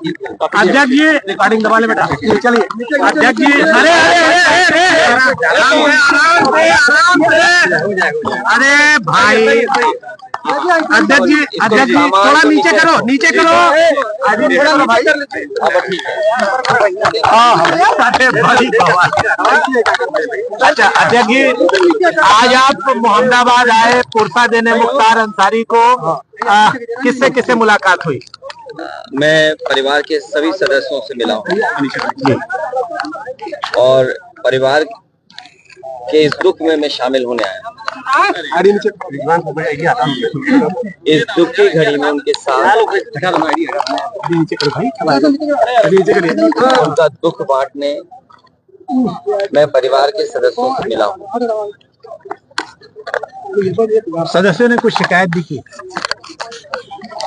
अध्यक्ष जी रिकॉर्डिंग दबा ले बेटा, चलिए अध्यक्ष जी। अरे अरे भाई अध्यक्ष जी थोड़ा नीचे करो, नीचे करो अच्छा अध्यक्ष जी, आज आप मोहम्मदाबाद आए पुरसा देने मुख्तार अंसारी को, किससे किससे मुलाकात हुई? मैं परिवार के सभी सदस्यों से मिला हूँ और परिवार के इस दुख में मैं शामिल होने आया। इस दुख की घड़ी में उनके साथ उनका दुख बांटने मैं परिवार के सदस्यों से मिला हूँ। सदस्यों ने कुछ शिकायत भी की?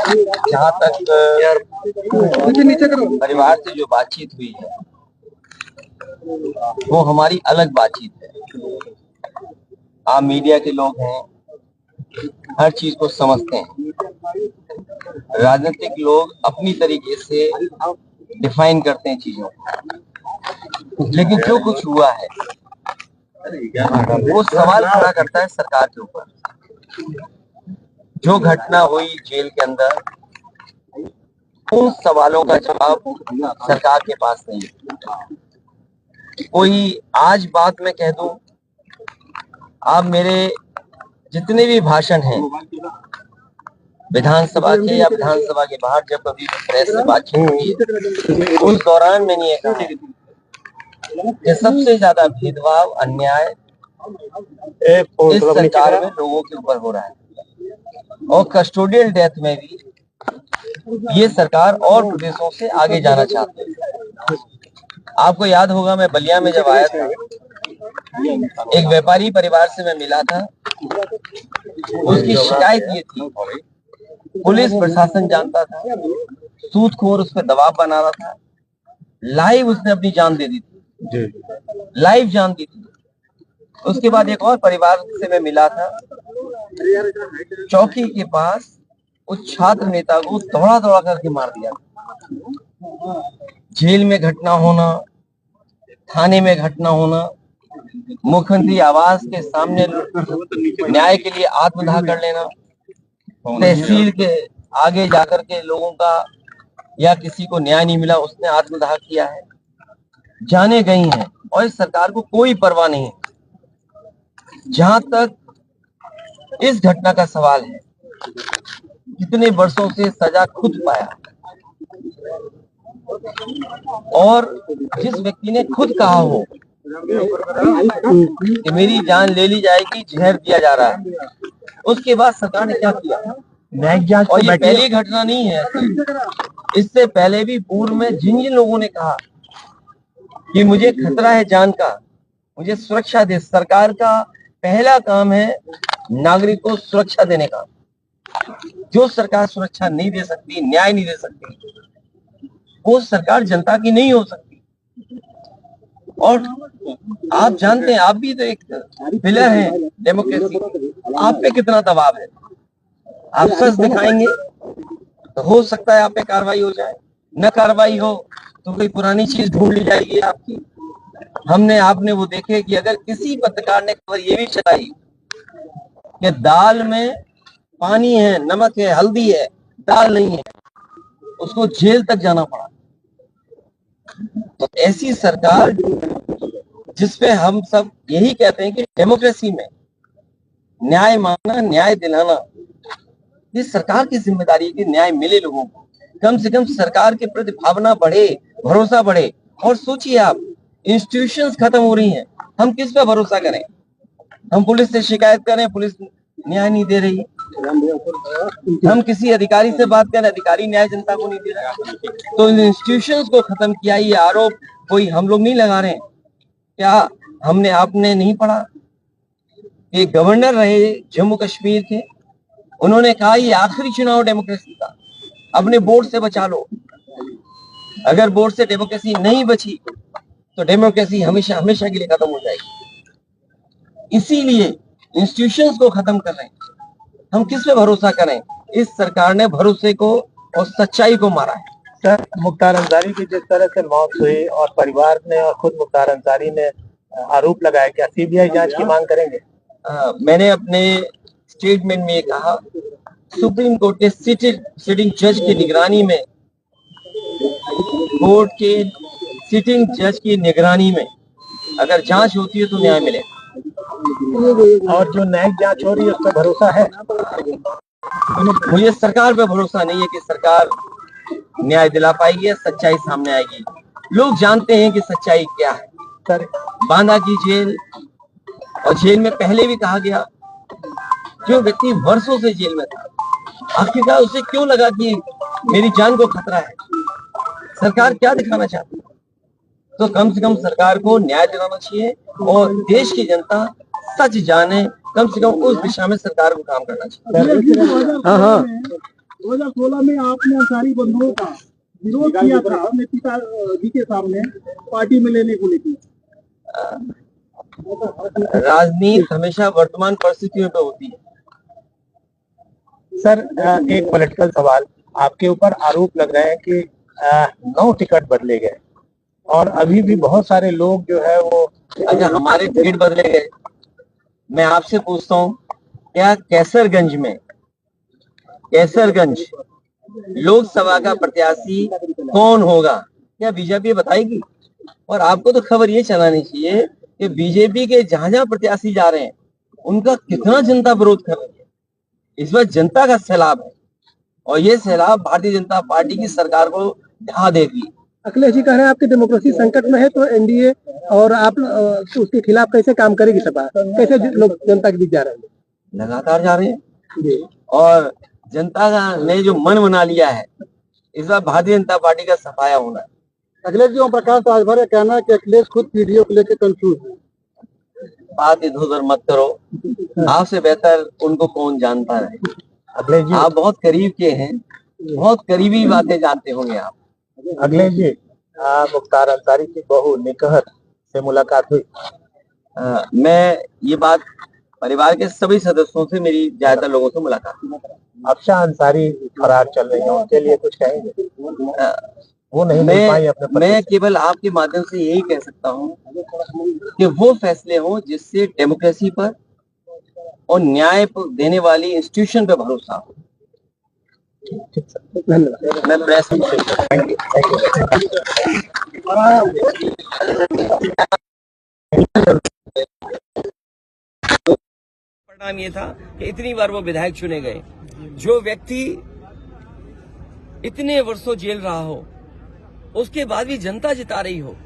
जहाँ तक परिवार से जो बातचीत हुई है वो हमारी अलग बातचीत है। आप मीडिया के लोग हैं, हर चीज को समझते हैं। राजनीतिक लोग अपनी तरीके से डिफाइन करते हैं चीजों को, लेकिन जो कुछ हुआ है वो सवाल खड़ा करता है सरकार के ऊपर। जो घटना हुई जेल के अंदर, उन सवालों का जवाब सरकार के पास नहीं है। कोई आज बात मैं कह दूं, आप मेरे जितने भी भाषण हैं विधानसभा के या विधानसभा के बाहर जब कभी प्रेस से बातचीत हुई है, उस दौरान मैंने ये कहा कि सबसे ज्यादा भेदभाव अन्याय इस सरकार में लोगों के ऊपर हो रहा है, और कस्टोडियल डेथ में भी ये सरकार और प्रदेशों से आगे जाना चाहते हैं। आपको याद होगा मैं बलिया में जब आया था, एक व्यापारी परिवार से मैं मिला था। उसकी शिकायत ये थी, पुलिस प्रशासन जानता था, सूदखोर उस पर दबाव बना रहा था, लाइव उसने अपनी जान दे दी थी, लाइव जान दी थी। उसके बाद एक और परिवार से मैं मिला था, चौकी के पास उस छात्र नेता को दौड़ा दौड़ा करके मार दिया। जेल में घटना होना, थाने में घटना होना, मुख्यमंत्री आवास के सामने न्याय के लिए आत्मदाह कर लेना, तहसील के आगे जाकर के लोगों का या किसी को न्याय नहीं मिला उसने आत्मदाह किया है, जाने गई हैं और इस सरकार को कोई परवाह नहीं है। जहां तक इस घटना का सवाल है, कितने वर्षों से सजा खुद पाया, और जिस व्यक्ति ने खुद कहा हो कि मेरी जान ले ली जाएगी, जहर दिया जा रहा है, उसके बाद सरकार ने क्या किया? और ये पहली घटना नहीं है, इससे पहले भी पूर्व में जिन जिन लोगों ने कहा कि मुझे खतरा है जान का, मुझे सुरक्षा दे, सरकार का पहला काम है नागरिक को सुरक्षा देने का। जो सरकार सुरक्षा नहीं दे सकती, न्याय नहीं दे सकती, वो सरकार जनता की नहीं हो सकती। और आप जानते हैं, आप भी तो एक पिलर हैं डेमोक्रेसी, आप पे कितना दबाव है। आप सच दिखाएंगे तो हो सकता है आप पे कार्रवाई हो जाए, न कार्रवाई हो तो कोई पुरानी चीज ढूंढ ली जाएगी आपकी। हमने आपने वो देखे कि अगर किसी पत्रकार ने खबर ये भी चलाई कि दाल में पानी है, नमक है, हल्दी है, दाल नहीं है, उसको जेल तक जाना पड़ा। तो ऐसी सरकार जिसपे हम सब यही कहते हैं कि डेमोक्रेसी में न्याय मांगना, न्याय दिलाना, ये सरकार की जिम्मेदारी है कि न्याय मिले लोगों को। कम से कम सरकार के प्रति भावना बढ़े, भरोसा बढ़े। और सोचिए आप, इंस्टीट्यूशंस खत्म हो रही हैं, हम किस पे भरोसा करें? हम पुलिस से शिकायत करें, पुलिस न्याय नहीं दे रही। हम किसी अधिकारी से बात करें, अधिकारी न्याय जनता को नहीं दे रहा। तो इन इंस्टीट्यूशंस को खत्म किया, ये आरोप कोई हम लोग नहीं लगा रहे हैं। क्या हमने आपने नहीं पढ़ा? ये गवर्नर रहे जम्मू कश्मीर के, उन्होंने कहा ये आखिरी चुनाव डेमोक्रेसी का, अपने बोर्ड से बचा लो। अगर बोर्ड से डेमोक्रेसी नहीं बची तो डेमोक्रेसी हमेशा हमेशा के लिए खत्म हो जाएगी। इसीलिए इंस्टीट्यूशंस को खत्म कर रहे हैं। हम किस पे भरोसा करें? इस सरकार ने भरोसे को और सच्चाई को मारा है। सर, मुख्तार अंसारी की जिस तरह से मौत हुई और परिवार ने और खुद मुख्तार अंसारी ने आरोप लगाया, क्या सीबीआई जांच की मांग करेंगे? मैंने अपने स्टेटमेंट में कहा, सुप्रीम कोर्ट के सिटिंग जज की निगरानी में, कोर्ट के सिटिंग जज की निगरानी में अगर जांच होती है तो न्याय मिलेगा। और जो न्यायिक जांच हो रही है उस पर भरोसा है? मुझे सरकार पे भरोसा नहीं है कि सरकार न्याय दिला पाएगी, सच्चाई सामने आएगी। लोग जानते हैं कि सच्चाई क्या है। सर, बांदा की जेल और जेल में पहले भी कहा गया, जो व्यक्ति वर्षों से जेल में था, आखिरकार उसे क्यों लगा कि मेरी जान को खतरा है? सरकार क्या दिखाना चाहती है? तो कम से कम सरकार को न्याय दिलाना चाहिए और देश की जनता सच जाने, कम से कम उस दिशा में सरकार को काम करना चाहिए। हाँ, 2016 में आपने अंसारी बंधुओं का विरोध किया था अपने पिताजी के सामने पार्टी में लेने को लेकर। राजनीति हमेशा वर्तमान परिस्थितियों पे होती है। सर, एक पॉलिटिकल सवाल, आपके ऊपर आरोप लग रहे हैं कि 9 टिकट बदले गए और अभी भी बहुत सारे लोग जो है वो अच्छा, हमारे टिकट बदले गए। मैं आपसे पूछता हूँ, क्या कैसरगंज लोकसभा का प्रत्याशी कौन होगा? क्या बीजेपी बताएगी? और आपको तो खबर ये चलानी चाहिए कि बीजेपी के जहां जहां प्रत्याशी जा रहे हैं उनका कितना जनता विरोध कर रही है। इस बार जनता का सैलाब है और ये सैलाब भारतीय जनता पार्टी की सरकार को ढहा देगी। अखिलेश जी कह रहे हैं आपकी डेमोक्रेसी संकट में है, तो एनडीए और आप उसके खिलाफ कैसे काम करेगी सपा? कैसे लोग जनता के बीच जा रहे हैं? लगातार जा रहे हैं और जनता ने जो मन बना लिया है, इस बार भारतीय जनता पार्टी का सफाया होना है। अखिलेश जी, ओम प्रकाश राजभर का कहना है कि अखिलेश खुद पीडीओ को लेकर कंफ्यूज है। बात इधर उधर मत करो, आपसे बेहतर उनको कौन जानता है। अखिलेश जी, आप बहुत करीब के हैं, बहुत करीबी बातें जानते होंगे आप। अखिलेश जी, मुख्तार अंसारी की बहू निकहत से मुलाकात हुई? मैं ये बात, परिवार के सभी सदस्यों से, मेरी ज्यादातर लोगों से मुलाकात हुई। अफशान अंसारी फरार चल रही है, उनके लिए कुछ कहेंगे? वो नहीं मिल पाई अपने पति मैं से। केवल आपके माध्यम से यही कह सकता हूँ कि वो फैसले हों जिससे डेमोक्रेसी पर और न्याय देने वाली इंस्टीट्यूशन पे भरोसा हो। धन्यवाद। मैं प्रेस परिणाम ये था कि इतनी बार वो विधायक चुने गए। जो व्यक्ति इतने वर्षों जेल रहा हो, उसके बाद भी जनता जिता रही हो,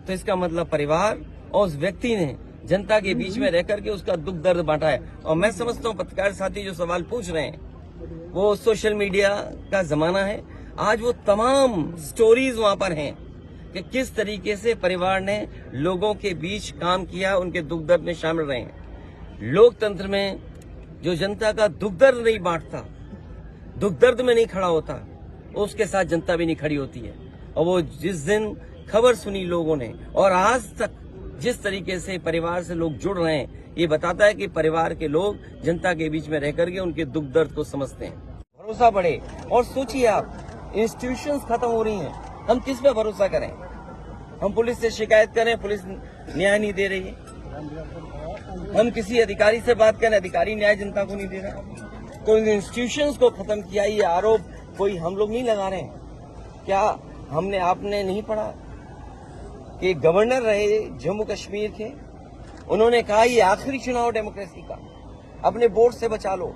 तो इसका मतलब परिवार और उस व्यक्ति ने जनता के बीच में रह करके उसका दुख दर्द बांटा है। और मैं समझता हूँ पत्रकार साथी जो सवाल पूछ रहे हैं, वो सोशल मीडिया का जमाना है। आज वो तमाम स्टोरीज वहां पर हैं कि किस तरीके से परिवार ने लोगों के बीच काम किया, उनके दुख दर्द में शामिल रहे हैं। लोकतंत्र में जो जनता का दुख दर्द नहीं बांटता, दुख दर्द में नहीं खड़ा होता, उसके साथ जनता भी नहीं खड़ी होती है। और वो जिस दिन खबर सुनी लोगों ने और आज तक जिस तरीके से परिवार से लोग जुड़ रहे हैं, ये बताता है कि परिवार के लोग जनता के बीच में रह करके उनके दुख दर्द को समझते हैं। भरोसा बढ़े। और सोचिए आप, इंस्टीट्यूशंस खत्म हो रही हैं, हम किस पे भरोसा करें? हम पुलिस से शिकायत करें, पुलिस न्याय नहीं दे रही है। हम किसी अधिकारी से बात करें, अधिकारी न्याय जनता को नहीं दे रहा। तो इन इंस्टीट्यूशंस को खत्म किया, ये आरोप कोई हम लोग नहीं लगा रहे हैं। क्या हमने आपने नहीं पढ़ा कि गवर्नर रहे जम्मू कश्मीर के, उन्होंने कहा ये आखिरी चुनाव डेमोक्रेसी का, अपने वोट से बचा लो।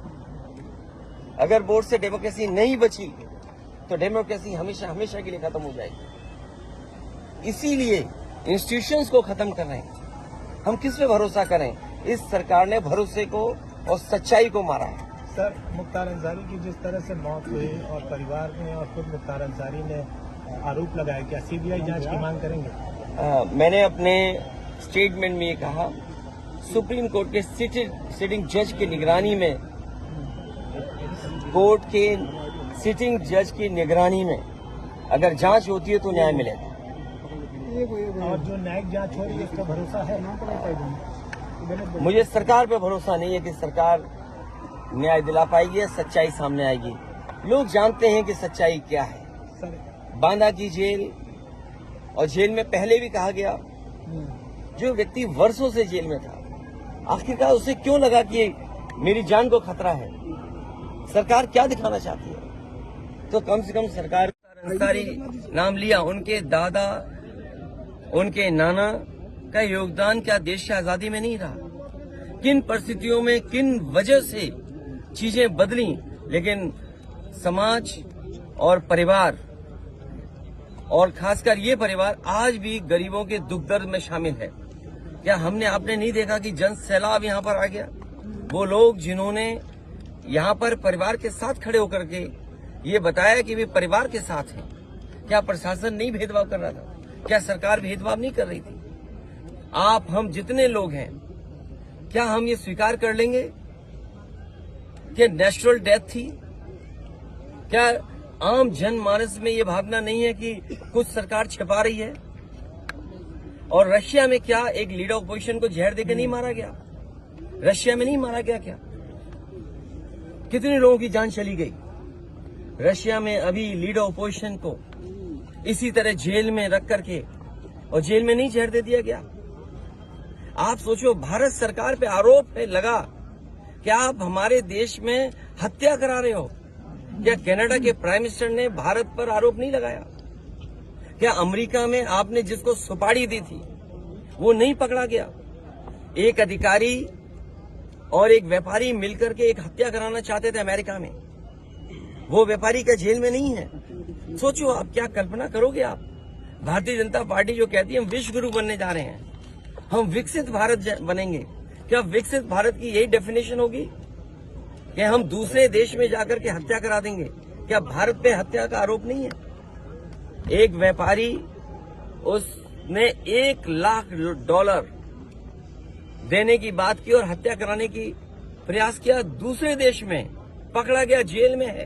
अगर वोट से डेमोक्रेसी नहीं बची तो डेमोक्रेसी हमेशा हमेशा के लिए खत्म हो जाएगी। इसीलिए इंस्टीट्यूशंस को खत्म कर रहे हैं। हम किस पे भरोसा करें? इस सरकार ने भरोसे को और सच्चाई को मारा है। सर, मुख्तार अंसारी की जिस तरह से मौत हुई और परिवार ने और खुद मुख्तार अंसारी ने आरोप लगाया, क्या सीबीआई जांच की मांग करेंगे? मैंने अपने स्टेटमेंट में ये कहा, सुप्रीम कोर्ट के सिटिंग जज की निगरानी में, कोर्ट के सिटिंग जज की निगरानी में अगर जांच होती है तो न्याय मिलेगा। और जो न्यायिक जांच हो रही है उस पर भरोसा है? मुझे सरकार पे भरोसा नहीं है कि सरकार न्याय दिला पाएगी या सच्चाई सामने आएगी। लोग जानते हैं कि सच्चाई क्या है। सर, बांदा की जेल, और जेल में पहले भी कहा गया, जो व्यक्ति वर्षों से जेल में था, आखिरकार उसे क्यों लगा कि मेरी जान को खतरा है? सरकार क्या दिखाना चाहती है? तो कम से कम सरकार अंसारी नाम लिया, उनके दादा, उनके नाना का योगदान क्या देश की आजादी में नहीं रहा? किन परिस्थितियों में, किन वजह से चीजें बदली, लेकिन समाज और परिवार, और खासकर ये परिवार आज भी गरीबों के दुख दर्द में शामिल है। क्या आपने नहीं देखा कि जन सैलाब यहाँ पर आ गया? वो लोग जिन्होंने यहाँ पर परिवार के साथ खड़े होकर के ये बताया कि वे परिवार के साथ हैं। क्या प्रशासन नहीं भेदभाव कर रहा था? क्या सरकार भेदभाव नहीं कर रही थी? आप, हम जितने लोग हैं, क्या हम ये स्वीकार कर लेंगे कि नेचुरल डेथ थी? क्या आम जनमानस में ये भावना नहीं है कि कुछ सरकार छिपा रही है? और रशिया में क्या एक लीडर ऑपोजिशन को जहर देकर नहीं मारा गया? रशिया में नहीं मारा गया क्या? कितने लोगों की जान चली गई? रशिया में अभी लीडर ऑपोजिशन को इसी तरह जेल में रख करके, और जेल में नहीं जहर दे दिया गया? आप सोचो, भारत सरकार पे आरोप लगा कि आप हमारे देश में हत्या करा रहे हो। क्या कनाडा के प्राइम मिनिस्टर ने भारत पर आरोप नहीं लगाया? क्या अमेरिका में आपने जिसको सुपारी दी थी वो नहीं पकड़ा गया? एक अधिकारी और एक व्यापारी मिलकर के एक हत्या कराना चाहते थे अमेरिका में, वो व्यापारी का जेल में नहीं है। सोचो, आप क्या कल्पना करोगे? आप, भारतीय जनता पार्टी जो कहती है हम विश्व गुरु बनने जा रहे हैं, हम विकसित भारत बनेंगे, क्या विकसित भारत की यही डेफिनेशन होगी कि हम दूसरे देश में जाकर के हत्या करा देंगे? क्या भारत पे हत्या का आरोप नहीं है? एक व्यापारी, उसने $1,00,000 देने की बात की और हत्या कराने की प्रयास किया, दूसरे देश में पकड़ा गया, जेल में है।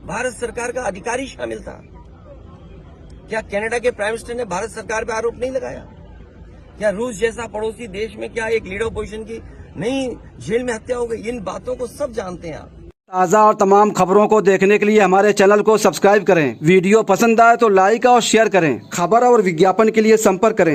भारत सरकार का अधिकारी शामिल था। क्या कनाडा के प्राइम मिनिस्टर ने भारत सरकार पर आरोप नहीं लगाया? क्या रूस जैसा पड़ोसी देश में क्या एक लीडर ऑपोजिशन की नहीं जेल में हत्या हो गई? इन बातों को सब जानते हैं आप। ताज़ा और तमाम खबरों को देखने के लिए हमारे चैनल को सब्सक्राइब करें। वीडियो पसंद आए तो लाइक और शेयर करें। खबर और विज्ञापन के लिए संपर्क करें।